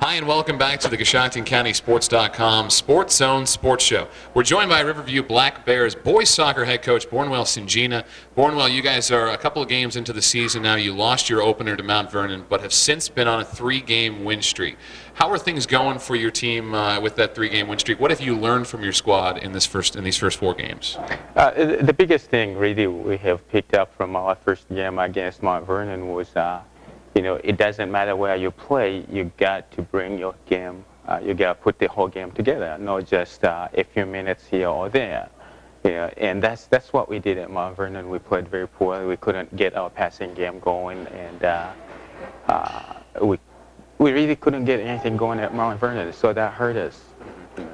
Hi, and welcome back to the CoshoctonCountySports.com Sports Zone Sports Show. We're joined by Riverview Black Bears boys soccer head coach Bornwell Singina. Bornwell, you guys are a couple of games into the season now. You lost your opener to Mount Vernon, but have since been on a 3-game win streak. How are things going for your team with that 3-game win streak? What have you learned from your squad in these first 4 games? The biggest thing really we have picked up from our first game against Mount Vernon was it doesn't matter where you play, you got to bring your game, you got to put the whole game together, not just a few minutes here or there. And that's what we did at Mount Vernon. We played very poorly. We couldn't get our passing game going, and we really couldn't get anything going at Mount Vernon, so that hurt us.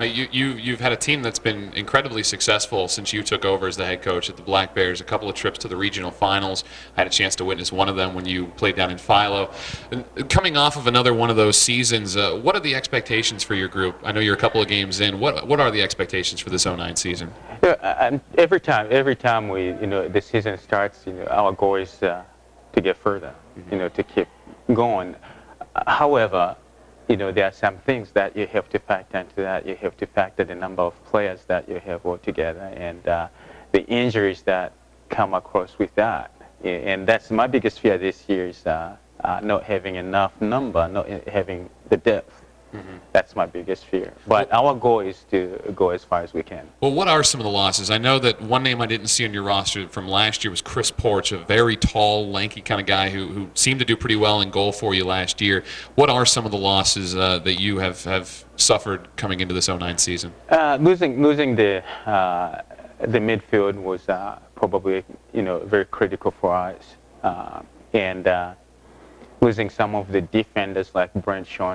You've had a team that's been incredibly successful since you took over as the head coach at the Black Bears. A couple of trips to the regional finals. I had a chance to witness one of them when you played down in Philo. Coming off of another one of those seasons, what are the expectations for your group? I know you're a couple of games in. What are the expectations for this 09 season? And every time we the season starts, our goal is to get further, to keep going. However, there are some things that you have to factor into that. You have to factor the number of players that you have altogether and the injuries that come across with that. And that's my biggest fear this year is not having enough number, not having the depth. Mm-hmm. That's my biggest fear. But our goal is to go as far as we can. Well, what are some of the losses? I know that one name I didn't see on your roster from last year was Chris Porch, a very tall, lanky kind of guy who seemed to do pretty well in goal for you last year. What are some of the losses that you have suffered coming into this 09 season? Losing the midfield was probably very critical for us, and losing some of the defenders like Brent Shaw,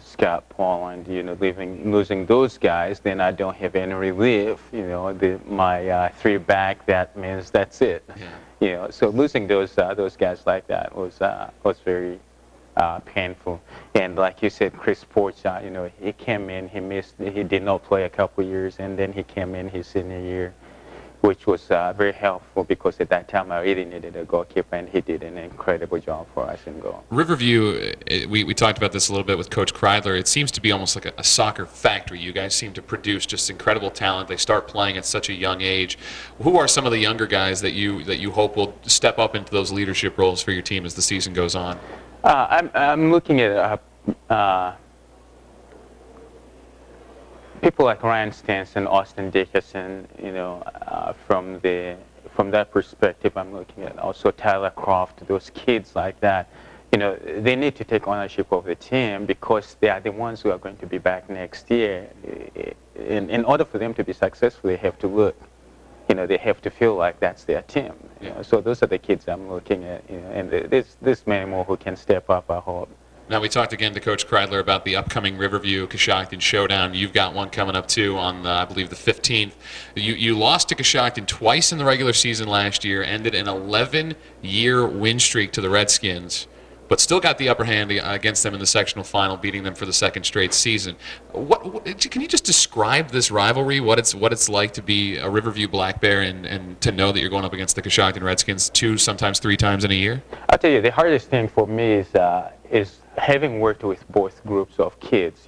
Scott Pauland, losing those guys, then I don't have any relief. My 3 back, that means that's it. Yeah. So losing those guys like that was very painful. And like you said, Chris Porch, he came in, he did not play a couple years, and then he came in his senior year, which was very helpful because at that time I really needed a goalkeeper, and he did an incredible job for us in goal. Riverview, we talked about this a little bit with Coach Kreidler. It seems to be almost like a soccer factory. You guys seem to produce just incredible talent. They start playing at such a young age. Who are some of the younger guys that you hope will step up into those leadership roles for your team as the season goes on? I'm looking at people like Ryan Stanson, Austin Dickerson, from that perspective, I'm looking at also Tyler Croft, those kids like that. They need to take ownership of the team because they are the ones who are going to be back next year. In order for them to be successful, they have to look, they have to feel like that's their team. So those are the kids I'm looking at, and there's many more who can step up, I hope. Now, we talked again to Coach Kreidler about the upcoming Riverview Coshocton Showdown. You've got one coming up, too, on, I believe, the 15th. You lost to Coshocton twice in the regular season last year, ended an 11-year win streak to the Redskins, but still got the upper hand against them in the sectional final, beating them for the 2nd straight season. Can you just describe this rivalry, what it's like to be a Riverview Black Bear and to know that you're going up against the Coshocton Redskins 2, sometimes 3 times in a year? I'll tell you, the hardest thing for me is having worked with both groups of kids,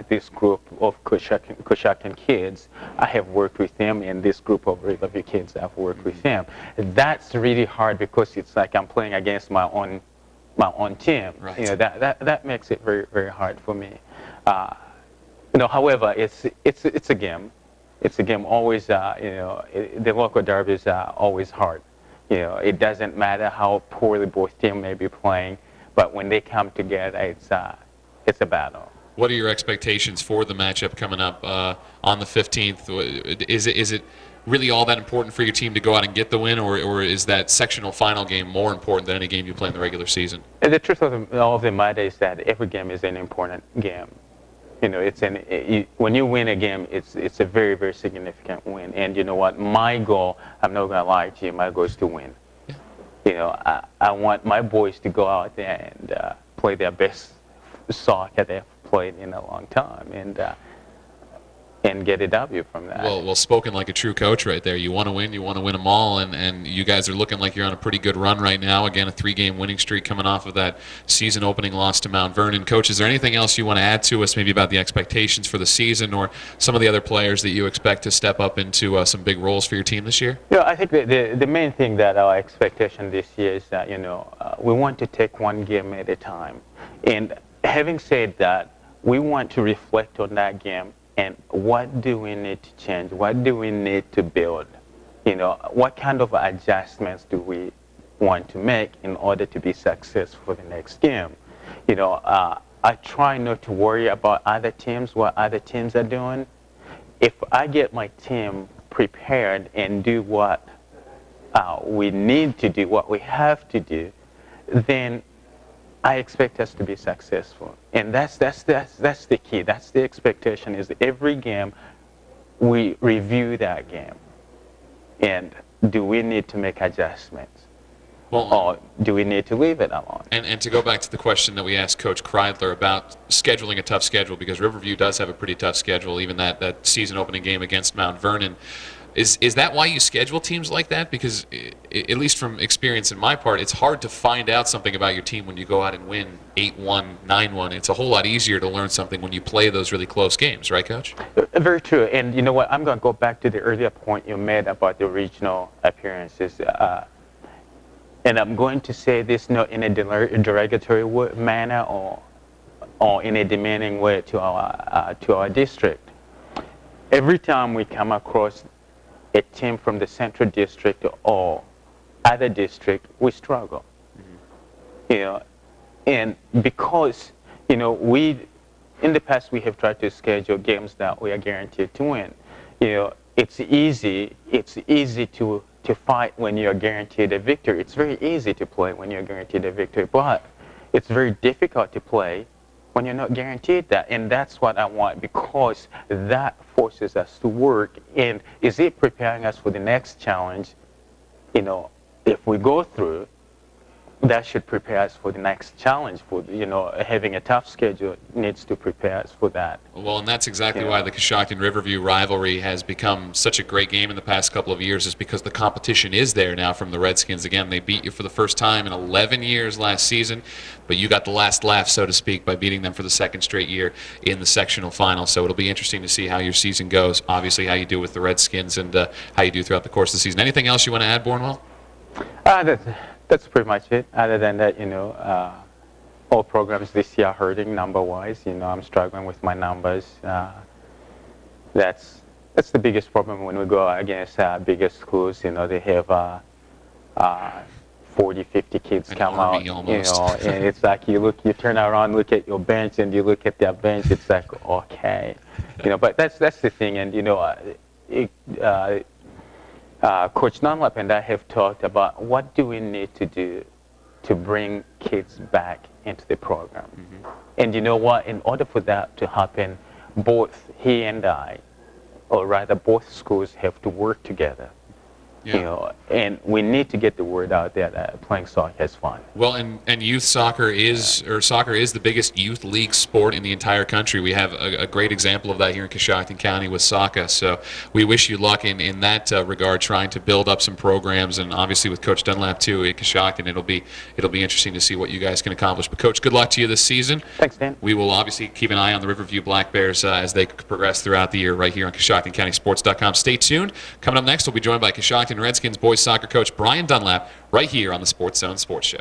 this group of Coshocton kids, I have worked with them, and this group of Riverview kids, I've worked with them. That's really hard because it's like I'm playing against my own team. Right. That makes it very, very hard for me. However, it's a game. It's a game. Always, the local derbies are always hard. It doesn't matter how poorly both teams may be playing. But when they come together, it's a battle. What are your expectations for the matchup coming up on the 15th? Is it really all that important for your team to go out and get the win, or is that sectional final game more important than any game you play in the regular season? And the truth of the matter is that every game is an important game. When you win a game, it's a very, very significant win. And you know what? My goal, I'm not going to lie to you, my goal is to win. I want my boys to go out there and play their best soccer they've played in a long time, and and get a W from that. Well, spoken like a true coach right there. You want to win them all, and you guys are looking like you're on a pretty good run right now. Again, a 3-game winning streak coming off of that season-opening loss to Mount Vernon. Coach, is there anything else you want to add to us, maybe about the expectations for the season or some of the other players that you expect to step up into some big roles for your team this year? Yeah, I think the main thing that our expectation this year is that, we want to take one game at a time. And having said that, we want to reflect on that game and what do we need to change? What do we need to build? What kind of adjustments do we want to make in order to be successful for the next game? I try not to worry about other teams, what other teams are doing. If I get my team prepared and do what we need to do, what we have to do, then I expect us to be successful. And that's the key. That's the expectation, is every game we review that game. And do we need to make adjustments? Or do we need to leave it alone? And to go back to the question that we asked Coach Kreidler about scheduling a tough schedule, because Riverview does have a pretty tough schedule, even that season opening game against Mount Vernon. Is that why you schedule teams like that? Because at least from experience in my part, it's hard to find out something about your team when you go out and win 8-1, 9-1. It's a whole lot easier to learn something when you play those really close games, right, Coach? Very true. And you know what? I'm going to go back to the earlier point you made about the regional appearances. And I'm going to say this not in a derogatory manner or in a demeaning way to our district. Every time we come across a team from the central district or other district, we struggle. And because we in the past we have tried to schedule games that we are guaranteed to win. It's easy to fight when you're guaranteed a victory. It's very easy to play when you're guaranteed a victory, but it's very difficult to play when you're not guaranteed that. And that's what I want, because that forces us to work. And is it preparing us for the next challenge? If we go through, that should prepare us for the next challenge. For having a tough schedule needs to prepare us for that. Well, and that's exactly why the Coshocton Riverview rivalry has become such a great game in the past couple of years, is because the competition is there now from the Redskins. Again, they beat you for the first time in 11 years last season, but you got the last laugh, so to speak, by beating them for the second straight year in the sectional final. So it'll be interesting to see how your season goes, obviously how you do with the Redskins and how you do throughout the course of the season. Anything else you want to add, Bournwell? That's pretty much it. Other than that, all programs this year are hurting number-wise. I'm struggling with my numbers. That's the biggest problem when we go against bigger schools. They have 40, 50 kids come out. Almost. And it's like you turn around, look at your bench, and you look at their bench. It's like, okay, But that's the thing, and Coach Dunlap and I have talked about what do we need to do to bring kids back into the program. And you know what? In order for that to happen, both he and I, or rather both schools, have to work together. And we need to get the word out there that playing soccer is fun. Well, and youth soccer is the biggest youth league sport in the entire country. We have a great example of that here in Coshocton County with soccer. So we wish you luck in that regard, trying to build up some programs, and obviously with Coach Dunlap too at Coshocton, it'll be interesting to see what you guys can accomplish. But Coach, good luck to you this season. Thanks, Dan. We will obviously keep an eye on the Riverview Black Bears as they progress throughout the year right here on CoshoctonCountySports.com. Stay tuned. Coming up next, we'll be joined by Coshocton Redskins boys soccer coach Brian Dunlap right here on the Sports Zone Sports Show.